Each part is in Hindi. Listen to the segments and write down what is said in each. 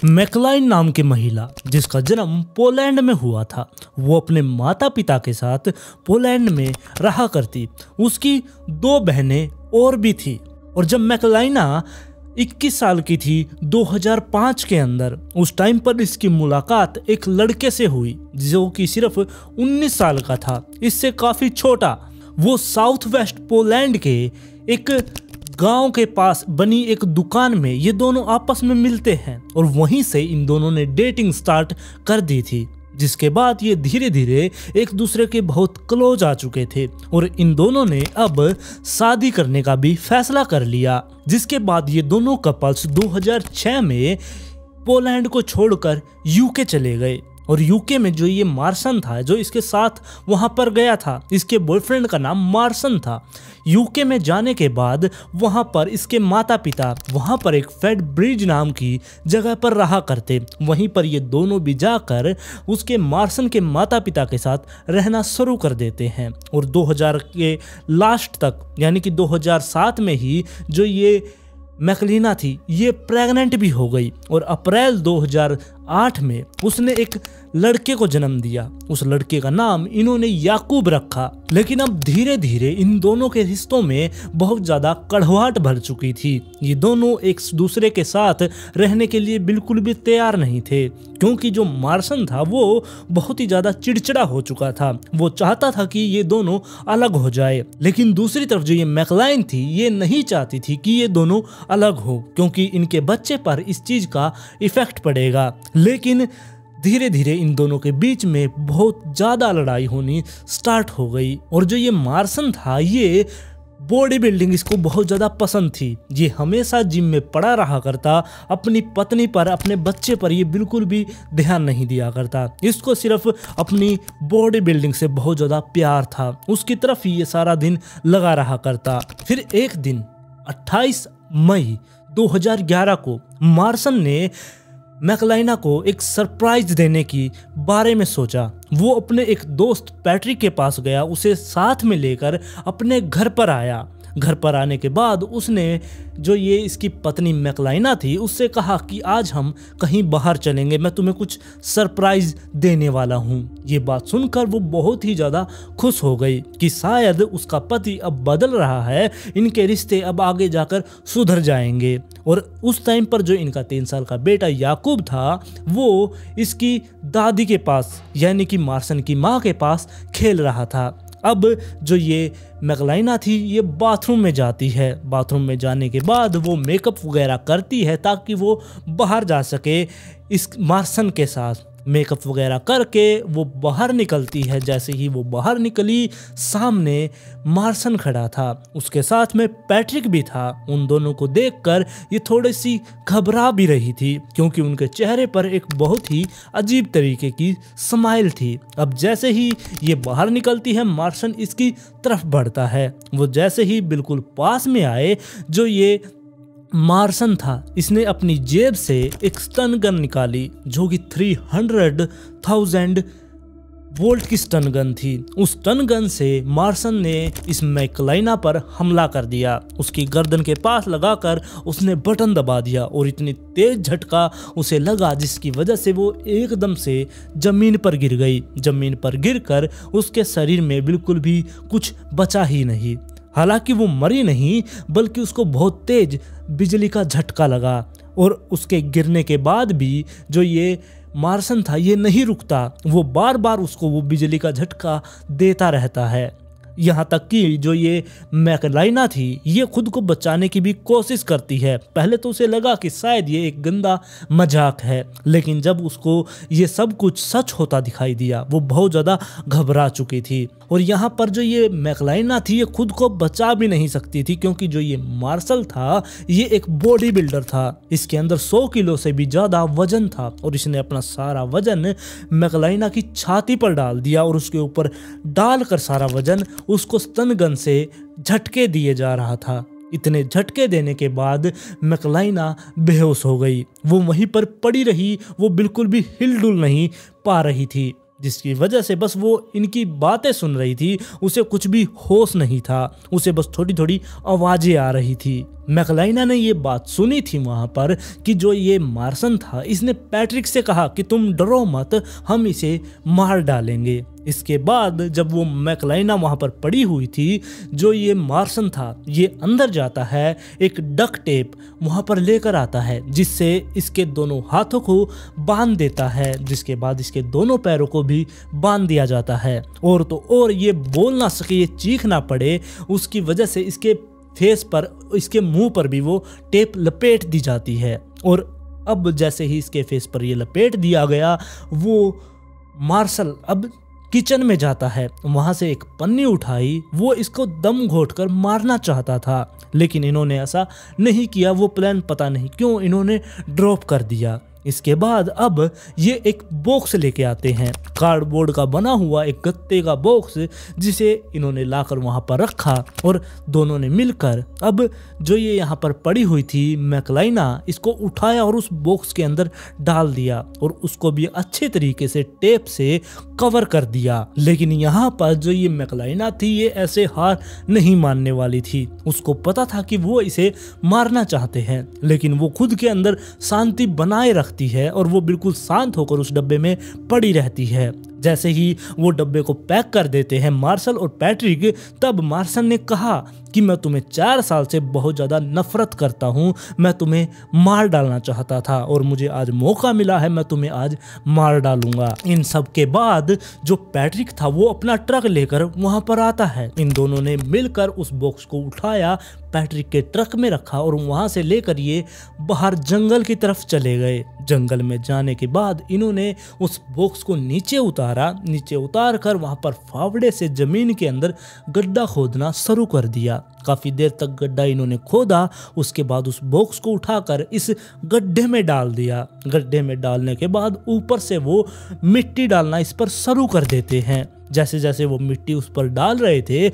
मैकलाइन नाम की महिला जिसका जन्म पोलैंड में हुआ था, वो अपने माता पिता के साथ पोलैंड में रहा करती। उसकी 2 बहनें और भी थी और जब मैकलाइना 21 साल की थी 2005 के अंदर, उस टाइम पर इसकी मुलाकात एक लड़के से हुई जो कि सिर्फ 19 साल का था, इससे काफ़ी छोटा। वो साउथ वेस्ट पोलैंड के एक गांव के पास बनी एक दुकान में ये दोनों आपस में मिलते हैं और वहीं से इन दोनों ने डेटिंग स्टार्ट कर दी थी, जिसके बाद ये धीरे धीरे एक दूसरे के बहुत क्लोज आ चुके थे और इन दोनों ने अब शादी करने का भी फैसला कर लिया। जिसके बाद ये दोनों कपल्स 2006 में पोलैंड को छोड़कर यूके चले गए और यूके में जो ये मार्सन था जो इसके साथ वहां पर गया था, इसके बॉयफ्रेंड का नाम मार्सन था। यूके में जाने के बाद वहां पर इसके माता पिता वहां पर एक फेड ब्रिज नाम की जगह पर रहा करते। वहीं पर ये दोनों भी जाकर उसके मार्सन के माता पिता के साथ रहना शुरू कर देते हैं और 2000 के लास्ट तक यानी कि 2007 में ही जो ये मैकलाइना थी ये प्रेग्नेंट भी हो गई और अप्रैल 2008 में उसने एक लड़के को जन्म दिया। उस लड़के का नाम इन्होंने याकूब रखा। लेकिन अब धीरे धीरे इन दोनों के रिश्तों में बहुत ज़्यादा कड़वाहट भर चुकी थी। ये दोनों एक दूसरे के साथ रहने के लिए बिल्कुल भी तैयार नहीं थे, क्योंकि जो मार्सन था वो बहुत ही ज़्यादा चिड़चिड़ा हो चुका था। वो चाहता था कि ये दोनों अलग हो जाए, लेकिन दूसरी तरफ जो ये मैकलाइन थी ये नहीं चाहती थी कि ये दोनों अलग हो, क्योंकि इनके बच्चे पर इस चीज़ का इफेक्ट पड़ेगा। लेकिन धीरे धीरे इन दोनों के बीच में बहुत ज़्यादा लड़ाई होनी स्टार्ट हो गई और जो ये मार्सन था ये बॉडी बिल्डिंग इसको बहुत ज़्यादा पसंद थी। ये हमेशा जिम में पड़ा रहा करता, अपनी पत्नी पर अपने बच्चे पर ये बिल्कुल भी ध्यान नहीं दिया करता। इसको सिर्फ अपनी बॉडी बिल्डिंग से बहुत ज़्यादा प्यार था, उसकी तरफ ही ये सारा दिन लगा रहा करता। फिर एक दिन 28 मई 2011 को मार्सन ने मैकलाइना को एक सरप्राइज देने की बारे में सोचा। वो अपने एक दोस्त पैट्रिक के पास गया, उसे साथ में लेकर अपने घर पर आया। घर पर आने के बाद उसने जो ये इसकी पत्नी मैकलाइना थी उससे कहा कि आज हम कहीं बाहर चलेंगे, मैं तुम्हें कुछ सरप्राइज देने वाला हूँ। ये बात सुनकर वो बहुत ही ज़्यादा खुश हो गई कि शायद उसका पति अब बदल रहा है, इनके रिश्ते अब आगे जाकर सुधर जाएंगे। और उस टाइम पर जो इनका 3 साल का बेटा याकूब था वो इसकी दादी के पास यानी कि मार्सन की माँ के पास खेल रहा था। अब जो ये मैकलाइना थी ये बाथरूम में जाती है। बाथरूम में जाने के बाद वो मेकअप वगैरह करती है ताकि वो बाहर जा सके इस मार्सन के साथ। मेकअप वगैरह करके वो बाहर निकलती है। जैसे ही वो बाहर निकली सामने मार्सन खड़ा था, उसके साथ में पैट्रिक भी था। उन दोनों को देखकर ये थोड़ी सी घबरा भी रही थी, क्योंकि उनके चेहरे पर एक बहुत ही अजीब तरीके की स्माइल थी। अब जैसे ही ये बाहर निकलती है मार्सन इसकी तरफ बढ़ता है। वो जैसे ही बिल्कुल पास में आए, जो ये मार्सन था इसने अपनी जेब से एक स्टन गन निकाली जो कि 300,000 वोल्ट की स्टन गन थी। उस स्टन गन से मार्सन ने इस मैकलाइना पर हमला कर दिया। उसकी गर्दन के पास लगाकर उसने बटन दबा दिया और इतनी तेज झटका उसे लगा जिसकी वजह से वो एकदम से जमीन पर गिर गई। जमीन पर गिरकर उसके शरीर में बिल्कुल भी कुछ बचा ही नहीं। हालांकि वो मरी नहीं, बल्कि उसको बहुत तेज बिजली का झटका लगा और उसके गिरने के बाद भी जो ये मार्सन था ये नहीं रुकता। वो बार बार उसको वो बिजली का झटका देता रहता है। यहाँ तक कि जो ये मैकलाइना थी ये खुद को बचाने की भी कोशिश करती है। पहले तो उसे लगा कि शायद ये एक गंदा मजाक है, लेकिन जब उसको ये सब कुछ सच होता दिखाई दिया वो बहुत ज़्यादा घबरा चुकी थी। और यहाँ पर जो ये मैकलाइना थी ये खुद को बचा भी नहीं सकती थी, क्योंकि जो ये मार्सल था ये एक बॉडी बिल्डर था। इसके अंदर 100 किलो से भी ज़्यादा वजन था और इसने अपना सारा वजन मैकलाइना की छाती पर डाल दिया और उसके ऊपर डालकर सारा वजन उसको स्टन गन से झटके दिए जा रहा था। इतने झटके देने के बाद मैकलाइना बेहोश हो गई। वो वहीं पर पड़ी रही, वो बिल्कुल भी हिलडुल नहीं पा रही थी। जिसकी वजह से बस वो इनकी बातें सुन रही थी, उसे कुछ भी होश नहीं था, उसे बस थोड़ी थोड़ी आवाज़ें आ रही थी। मैकलाइना ने ये बात सुनी थी वहाँ पर कि जो ये मार्सन था इसने पैट्रिक से कहा कि तुम डरो मत, हम इसे मार डालेंगे। इसके बाद जब वो मैकलाइना वहाँ पर पड़ी हुई थी, जो ये मार्सन था ये अंदर जाता है, एक डक टेप वहाँ पर लेकर आता है जिससे इसके दोनों हाथों को बांध देता है, जिसके बाद इसके दोनों पैरों को भी बांध दिया जाता है। और तो और ये बोल ना सके, ये चीख ना पड़े, उसकी वजह से इसके फेस पर, इसके मुंह पर भी वो टेप लपेट दी जाती है। और अब जैसे ही इसके फेस पर ये लपेट दिया गया, वो मार्शल अब किचन में जाता है, वहाँ से एक पन्नी उठाई, वो इसको दम घोंटकर मारना चाहता था, लेकिन इन्होंने ऐसा नहीं किया। वो प्लान पता नहीं क्यों इन्होंने ड्रॉप कर दिया। इसके बाद अब ये एक बॉक्स लेके आते हैं, कार्डबोर्ड का बना हुआ एक गत्ते का बॉक्स, जिसे इन्होंने लाकर वहाँ पर रखा और दोनों ने मिलकर अब जो ये यहाँ पर पड़ी हुई थी मैकलाइना, इसको उठाया और उस बॉक्स के अंदर डाल दिया और उसको भी अच्छे तरीके से टेप से कवर कर दिया। लेकिन यहाँ पर जो ये मैकलाइना थी ये ऐसे हार नहीं मानने वाली थी। उसको पता था कि वो इसे मारना चाहते हैं, लेकिन वो खुद के अंदर शांति बनाए रखती है और वो बिल्कुल शांत होकर उस डब्बे में पड़ी रहती है। जैसे ही वो डब्बे को पैक कर देते हैं मार्शल और पैट्रिक, तब मार्शल ने कहा कि मैं तुम्हें 4 साल से बहुत ज़्यादा नफरत करता हूँ, मैं तुम्हें मार डालना चाहता था और मुझे आज मौका मिला है, मैं तुम्हें आज मार डालूंगा। इन सब के बाद जो पैट्रिक था वो अपना ट्रक लेकर वहाँ पर आता है। इन दोनों ने मिलकर उस बॉक्स को उठाया, पैट्रिक के ट्रक में रखा और वहाँ से लेकर ये बाहर जंगल की तरफ चले गए। जंगल में जाने के बाद इन्होंने उस बॉक्स को नीचे उतार कर वहाँ पर फावड़े से जमीन के अंदर गड्ढा खोदना शुरू कर दिया। काफ़ी देर तक गड्ढा इन्होंने खोदा, उसके बाद उस बॉक्स को उठाकर इस गड्ढे में डाल दिया। गड्ढे में डालने के बाद ऊपर से वो मिट्टी डालना इस पर शुरू कर देते हैं। जैसे जैसे वो मिट्टी उस पर डाल रहे थे,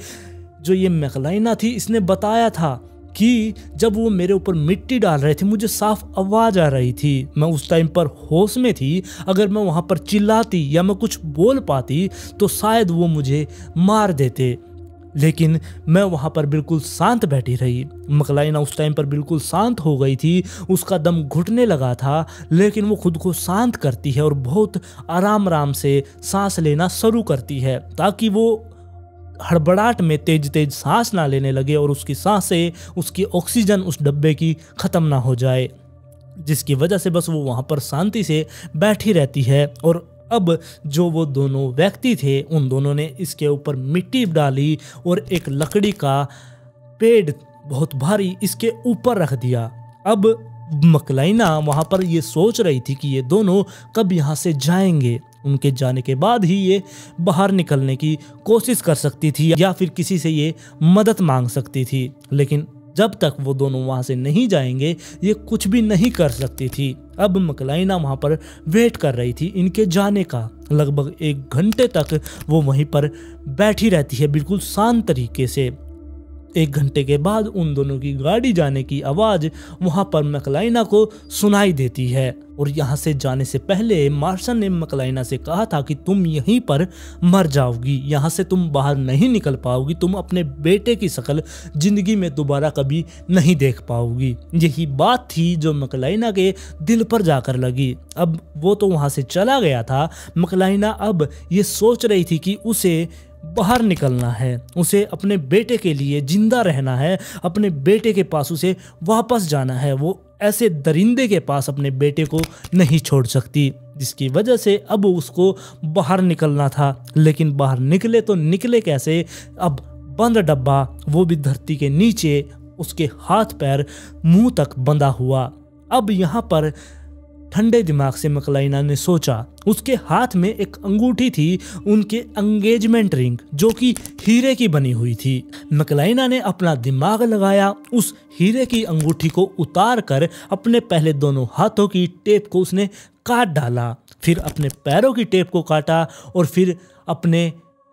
जो ये मैकलाइना थी इसने बताया था कि जब वो मेरे ऊपर मिट्टी डाल रहे थे मुझे साफ आवाज़ आ रही थी, मैं उस टाइम पर होश में थी, अगर मैं वहाँ पर चिल्लाती या मैं कुछ बोल पाती तो शायद वो मुझे मार देते, लेकिन मैं वहाँ पर बिल्कुल शांत बैठी रही। मैकलाइना उस टाइम पर बिल्कुल शांत हो गई थी, उसका दम घुटने लगा था, लेकिन वो खुद को शांत करती है और बहुत आराम से सांस लेना शुरू करती है ताकि वो हड़बड़ाहट में तेज सांस ना लेने लगे और उसकी सांसें, उसकी ऑक्सीजन उस डब्बे की ख़त्म ना हो जाए, जिसकी वजह से बस वो वहाँ पर शांति से बैठी रहती है। और अब जो वो दोनों व्यक्ति थे उन दोनों ने इसके ऊपर मिट्टी डाली और एक लकड़ी का पेड़ बहुत भारी इसके ऊपर रख दिया। अब मैकलाइना वहाँ पर ये सोच रही थी कि ये दोनों कब यहाँ से जाएंगे, उनके जाने के बाद ही ये बाहर निकलने की कोशिश कर सकती थी या फिर किसी से ये मदद मांग सकती थी, लेकिन जब तक वो दोनों वहाँ से नहीं जाएंगे ये कुछ भी नहीं कर सकती थी। अब मैकलाइना वहाँ पर वेट कर रही थी इनके जाने का। लगभग 1 घंटे तक वो वहीं पर बैठी रहती है बिल्कुल शांत तरीके से। 1 घंटे के बाद उन दोनों की गाड़ी जाने की आवाज़ वहाँ पर मैकलाइना को सुनाई देती है और यहाँ से जाने से पहले मार्शल ने मैकलाइना से कहा था कि तुम यहीं पर मर जाओगी, यहाँ से तुम बाहर नहीं निकल पाओगी, तुम अपने बेटे की शक्ल ज़िंदगी में दोबारा कभी नहीं देख पाओगी। यही बात थी जो मैकलाइना के दिल पर जाकर लगी। अब वो तो वहाँ से चला गया था, मैकलाइना अब ये सोच रही थी कि उसे बाहर निकलना है, उसे अपने बेटे के लिए जिंदा रहना है, अपने बेटे के पास उसे वापस जाना है। वो ऐसे दरिंदे के पास अपने बेटे को नहीं छोड़ सकती, जिसकी वजह से अब उसको बाहर निकलना था। लेकिन बाहर निकले तो निकले कैसे? अब बंद डब्बा, वो भी धरती के नीचे, उसके हाथ पैर मुंह तक बंधा हुआ। अब यहाँ पर ठंडे दिमाग से मैकलाइना ने सोचा, उसके हाथ में एक अंगूठी थी, उनके एंगेजमेंट रिंग जो कि हीरे की बनी हुई थी। मैकलाइना ने अपना दिमाग लगाया, उस हीरे की अंगूठी को उतार कर अपने पहले दोनों हाथों की टेप को उसने काट डाला, फिर अपने पैरों की टेप को काटा और फिर अपने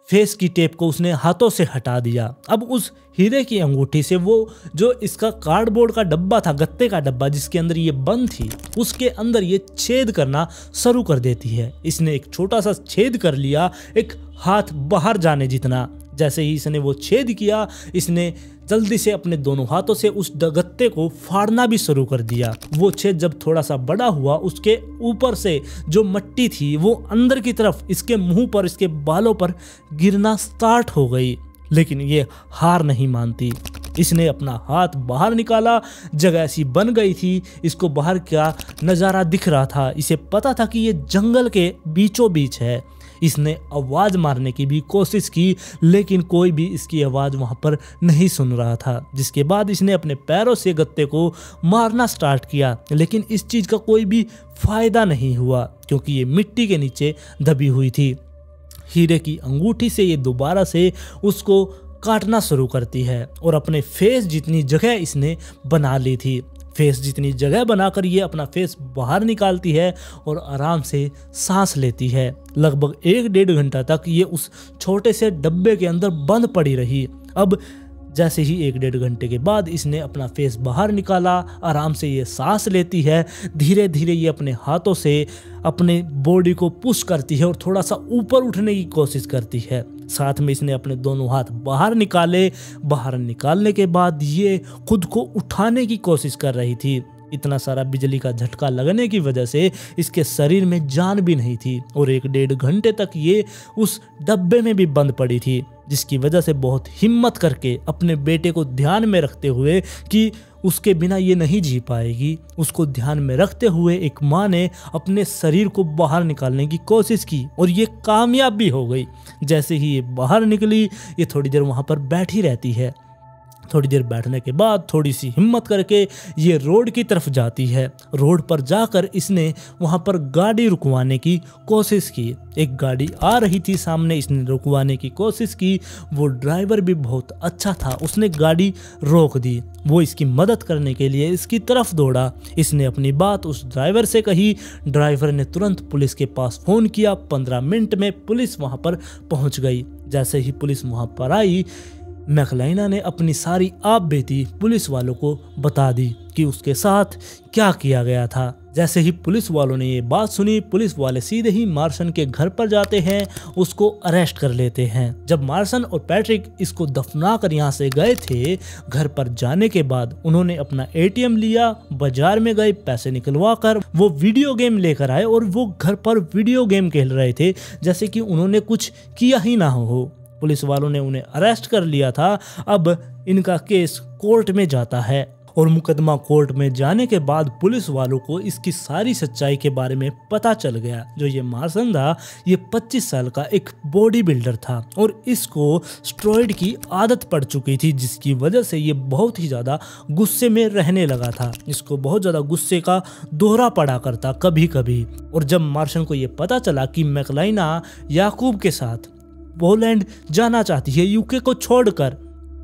फेस की टेप को उसने हाथों से हटा दिया। अब उस हीरे की अंगूठी से वो जो इसका कार्डबोर्ड का डब्बा था, गत्ते का डब्बा जिसके अंदर ये बंद थी, उसके अंदर ये छेद करना शुरू कर देती है। इसने एक छोटा सा छेद कर लिया, एक हाथ बाहर जाने जितना। जैसे ही इसने वो छेद किया, इसने जल्दी से अपने दोनों हाथों से उस गत्ते को फाड़ना भी शुरू कर दिया। वो छेद जब थोड़ा सा बड़ा हुआ, उसके ऊपर से जो मिट्टी थी वो अंदर की तरफ इसके मुंह पर, इसके बालों पर गिरना स्टार्ट हो गई। लेकिन ये हार नहीं मानती। इसने अपना हाथ बाहर निकाला, जगह ऐसी बन गई थी, इसको बाहर का नज़ारा दिख रहा था। इसे पता था कि ये जंगल के बीचों बीच है। इसने आवाज़ मारने की भी कोशिश की, लेकिन कोई भी इसकी आवाज़ वहाँ पर नहीं सुन रहा था। जिसके बाद इसने अपने पैरों से गत्ते को मारना स्टार्ट किया, लेकिन इस चीज़ का कोई भी फ़ायदा नहीं हुआ क्योंकि ये मिट्टी के नीचे दबी हुई थी। हीरे की अंगूठी से ये दोबारा से उसको काटना शुरू करती है और अपने फेस जितनी जगह इसने बना ली थी, फेस जितनी जगह बनाकर ये अपना फेस बाहर निकालती है और आराम से सांस लेती है। लगभग 1-1.5 घंटा तक ये उस छोटे से डब्बे के अंदर बंद पड़ी रही। अब जैसे ही 1-1.5 घंटे के बाद इसने अपना फेस बाहर निकाला, आराम से ये सांस लेती है। धीरे धीरे ये अपने हाथों से अपने बॉडी को पुश करती है और थोड़ा सा ऊपर उठने की कोशिश करती है। साथ में इसने अपने दोनों हाथ बाहर निकाले। बाहर निकालने के बाद ये खुद को उठाने की कोशिश कर रही थी। इतना सारा बिजली का झटका लगने की वजह से इसके शरीर में जान भी नहीं थी और 1-1.5 घंटे तक ये उस डब्बे में भी बंद पड़ी थी, जिसकी वजह से बहुत हिम्मत करके अपने बेटे को ध्यान में रखते हुए कि उसके बिना ये नहीं जी पाएगी, उसको ध्यान में रखते हुए एक माँ ने अपने शरीर को बाहर निकालने की कोशिश की और ये कामयाब भी हो गई। जैसे ही ये बाहर निकली, ये थोड़ी देर वहाँ पर बैठी रहती है। थोड़ी देर बैठने के बाद थोड़ी सी हिम्मत करके ये रोड की तरफ जाती है। रोड पर जाकर इसने वहाँ पर गाड़ी रुकवाने की कोशिश की। एक गाड़ी आ रही थी सामने, इसने रुकवाने की कोशिश की। वो ड्राइवर भी बहुत अच्छा था, उसने गाड़ी रोक दी। वो इसकी मदद करने के लिए इसकी तरफ दौड़ा। इसने अपनी बात उस ड्राइवर से कही। ड्राइवर ने तुरंत पुलिस के पास फ़ोन किया। 15 मिनट में पुलिस वहाँ पर पहुँच गई। जैसे ही पुलिस वहाँ पर आई, मैकलाइना ने अपनी सारी आप बीती पुलिस वालों को बता दी कि उसके साथ क्या किया गया था। जैसे ही पुलिस वालों ने ये बात सुनी, पुलिस वाले सीधे ही मार्शन के घर पर जाते हैं, उसको अरेस्ट कर लेते हैं। जब मार्शन और पैट्रिक इसको दफना कर यहाँ से गए थे, घर पर जाने के बाद उन्होंने अपना ATM लिया, बाजार में गए, पैसे निकलवा कर वो वीडियो गेम लेकर आए और वो घर पर वीडियो गेम खेल रहे थे जैसे कि उन्होंने कुछ किया ही ना हो। पुलिस वालों ने उन्हें अरेस्ट कर लिया था। अब इनका केस कोर्ट में जाता है और मुकदमा कोर्ट में जाने के बाद पुलिस वालों को इसकी सारी सच्चाई के बारे में पता चल गया। जो ये मार्शन था, ये 25 साल का एक बॉडी बिल्डर था और इसको स्टेरॉइड की आदत पड़ चुकी थी, जिसकी वजह से ये बहुत ही ज़्यादा गुस्से में रहने लगा था। इसको बहुत ज़्यादा गुस्से का दौरा पड़ा करता कभी कभी। और जब मार्शन को ये पता चला कि मैकलाइना याकूब के साथ पोलैंड जाना चाहती है UK को छोड़कर,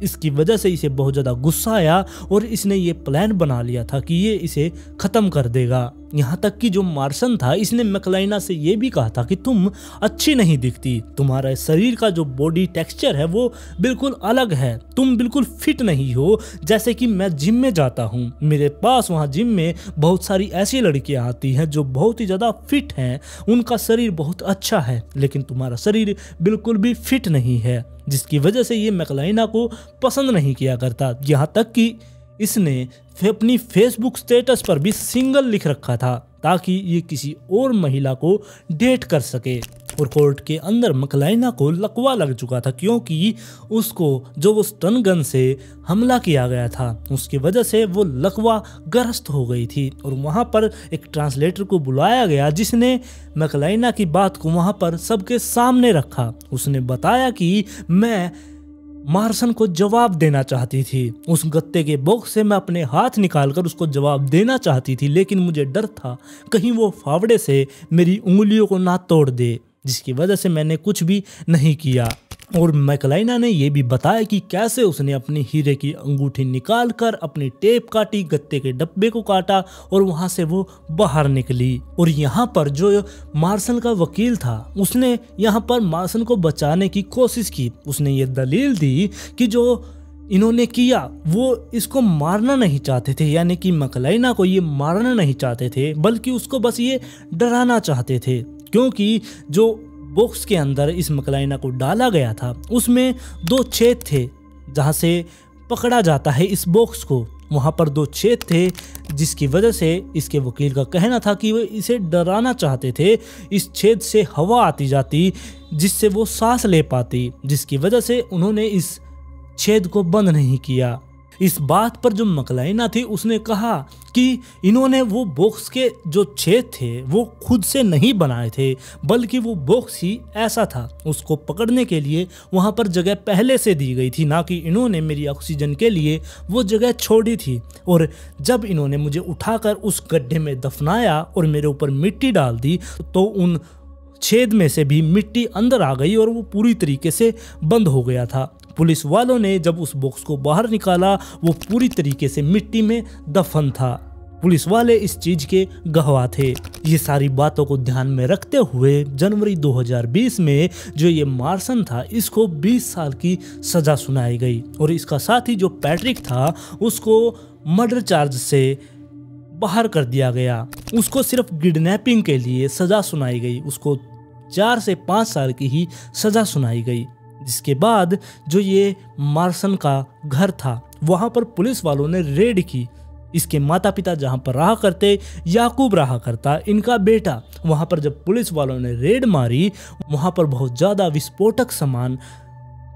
इसकी वजह से इसे बहुत ज़्यादा गुस्सा आया और इसने ये प्लान बना लिया था कि ये इसे ख़त्म कर देगा। यहाँ तक कि जो मार्शन था, इसने मैकलाइना से ये भी कहा था कि तुम अच्छी नहीं दिखती, तुम्हारे शरीर का जो बॉडी टेक्सचर है वो बिल्कुल अलग है, तुम बिल्कुल फिट नहीं हो। जैसे कि मैं जिम में जाता हूँ, मेरे पास वहाँ जिम में बहुत सारी ऐसी लड़कियाँ आती हैं जो बहुत ही ज़्यादा फिट हैं, उनका शरीर बहुत अच्छा है, लेकिन तुम्हारा शरीर बिल्कुल भी फिट नहीं है। जिसकी वजह से ये मैकलाइना को पसंद नहीं किया करता। यहाँ तक कि इसने अपनी फेसबुक स्टेटस पर भी सिंगल लिख रखा था ताकि ये किसी और महिला को डेट कर सके। और कोर्ट के अंदर मैकलाइना को लकवा लग चुका था क्योंकि उसको जो वो स्टन गन से हमला किया गया था, उसकी वजह से वो लकवा ग्रस्त हो गई थी। और वहाँ पर एक ट्रांसलेटर को बुलाया गया जिसने मैकलाइना की बात को वहाँ पर सबके सामने रखा। उसने बताया कि मैं मार्शन को जवाब देना चाहती थी, उस गत्ते के बॉक्स से मैं अपने हाथ निकालकर उसको जवाब देना चाहती थी, लेकिन मुझे डर था कहीं वो फावड़े से मेरी उंगलियों को ना तोड़ दे, जिसकी वजह से मैंने कुछ भी नहीं किया। और मैकलाइना ने यह भी बताया कि कैसे उसने अपनी हीरे की अंगूठी निकालकर अपनी टेप काटी, गत्ते के डब्बे को काटा और वहां से वो बाहर निकली। और यहाँ पर जो मार्शन का वकील था उसने यहाँ पर मार्शन को बचाने की कोशिश की। उसने ये दलील दी कि जो इन्होंने किया वो इसको मारना नहीं चाहते थे, यानी कि मैकलाइना को ये मारना नहीं चाहते थे, बल्कि उसको बस ये डराना चाहते थे। क्योंकि जो बॉक्स के अंदर इस मैकलाइना को डाला गया था उसमें 2 छेद थे जहां से पकड़ा जाता है इस बॉक्स को। वहां पर 2 छेद थे जिसकी वजह से इसके वकील का कहना था कि वो इसे डराना चाहते थे। इस छेद से हवा आती जाती जिससे वो सांस ले पाती, जिसकी वजह से उन्होंने इस छेद को बंद नहीं किया। इस बात पर जो मैकलाइना थी उसने कहा कि इन्होंने वो बॉक्स के जो छेद थे वो खुद से नहीं बनाए थे, बल्कि वो बॉक्स ही ऐसा था, उसको पकड़ने के लिए वहाँ पर जगह पहले से दी गई थी, ना कि इन्होंने मेरी ऑक्सीजन के लिए वो जगह छोड़ी थी। और जब इन्होंने मुझे उठाकर उस गड्ढे में दफनाया और मेरे ऊपर मिट्टी डाल दी तो उन छेद में से भी मिट्टी अंदर आ गई और वो पूरी तरीके से बंद हो गया था। पुलिस वालों ने जब उस बॉक्स को बाहर निकाला वो पूरी तरीके से मिट्टी में दफन था। पुलिस वाले इस चीज के गवाह थे। ये सारी बातों को ध्यान में रखते हुए जनवरी 2020 में जो ये मार्शन था इसको 20 साल की सजा सुनाई गई और इसका साथी जो पैट्रिक था उसको मर्डर चार्ज से बाहर कर दिया गया। उसको सिर्फ किडनैपिंग के लिए सजा सुनाई गई, उसको 4 से 5 साल की ही सजा सुनाई गई। जिसके बाद जो ये मार्शन का घर था वहां पर पुलिस वालों ने रेड की। इसके माता पिता जहां पर रहा करते, याकूब रहा करता, इनका बेटा। वहां पर जब पुलिस वालों ने रेड मारी वहां पर बहुत ज़्यादा विस्फोटक सामान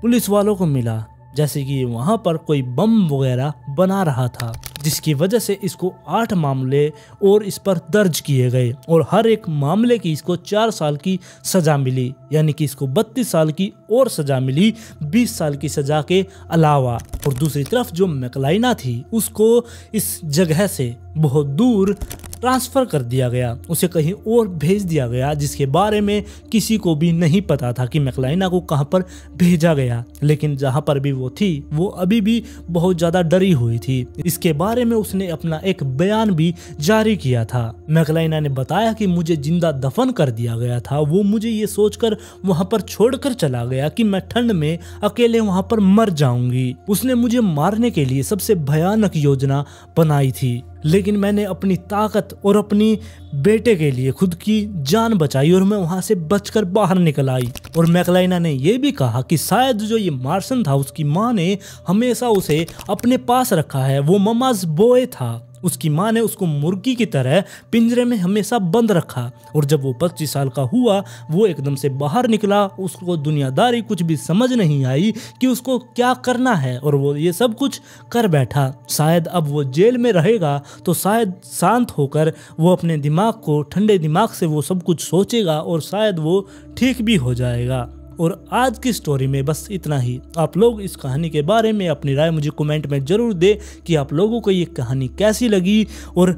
पुलिस वालों को मिला, जैसे कि वहां पर कोई बम वगैरह बना रहा था, जिसकी वजह से इसको 8 मामले और इस पर दर्ज किए गए और हर एक मामले की इसको 4 साल की सज़ा मिली, यानी कि इसको 32 साल की और सज़ा मिली 20 साल की सज़ा के अलावा। और दूसरी तरफ जो मैकलाइना थी उसको इस जगह से बहुत दूर ट्रांसफ़र कर दिया गया, उसे कहीं और भेज दिया गया जिसके बारे में किसी को भी नहीं पता था कि मैकलाइना को कहां पर भेजा गया। लेकिन जहां पर भी वो थी वो अभी भी बहुत ज़्यादा डरी हुई थी। इसके बारे में उसने अपना एक बयान भी जारी किया था। मैकलाइना ने बताया कि मुझे जिंदा दफन कर दिया गया था, वो मुझे ये सोचकर वहां पर छोड़कर चला गया कि मैं ठंड में अकेले वहां पर मर जाऊंगी। उसने मुझे मारने के लिए सबसे भयानक योजना बनाई थी, लेकिन मैंने अपनी ताकत और अपनी बेटे के लिए खुद की जान बचाई और मैं वहां से बचकर बाहर निकल आई। और मैकलाइना ने यह भी कहा कि शायद जो ये मार्शन था उसकी माँ ने हमेशा उसे अपने पास रखा है, वो ममाज बॉय था। उसकी माँ ने उसको मुर्गी की तरह पिंजरे में हमेशा बंद रखा और जब वो 25 साल का हुआ वो एकदम से बाहर निकला। उसको दुनियादारी कुछ भी समझ नहीं आई कि उसको क्या करना है और वो ये सब कुछ कर बैठा। शायद अब वो जेल में रहेगा तो शायद शांत होकर वो अपने दिमाग को, ठंडे दिमाग से वो सब कुछ सोचेगा और शायद वो ठीक भी हो जाएगा। और आज की स्टोरी में बस इतना ही। आप लोग इस कहानी के बारे में अपनी राय मुझे कमेंट में ज़रूर दें कि आप लोगों को ये कहानी कैसी लगी। और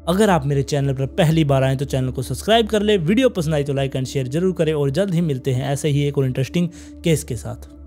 अगर आप मेरे चैनल पर पहली बार आए तो चैनल को सब्सक्राइब कर ले, वीडियो पसंद आई तो लाइक एंड शेयर जरूर करें और जल्द ही मिलते हैं ऐसे ही एक और इंटरेस्टिंग केस के साथ।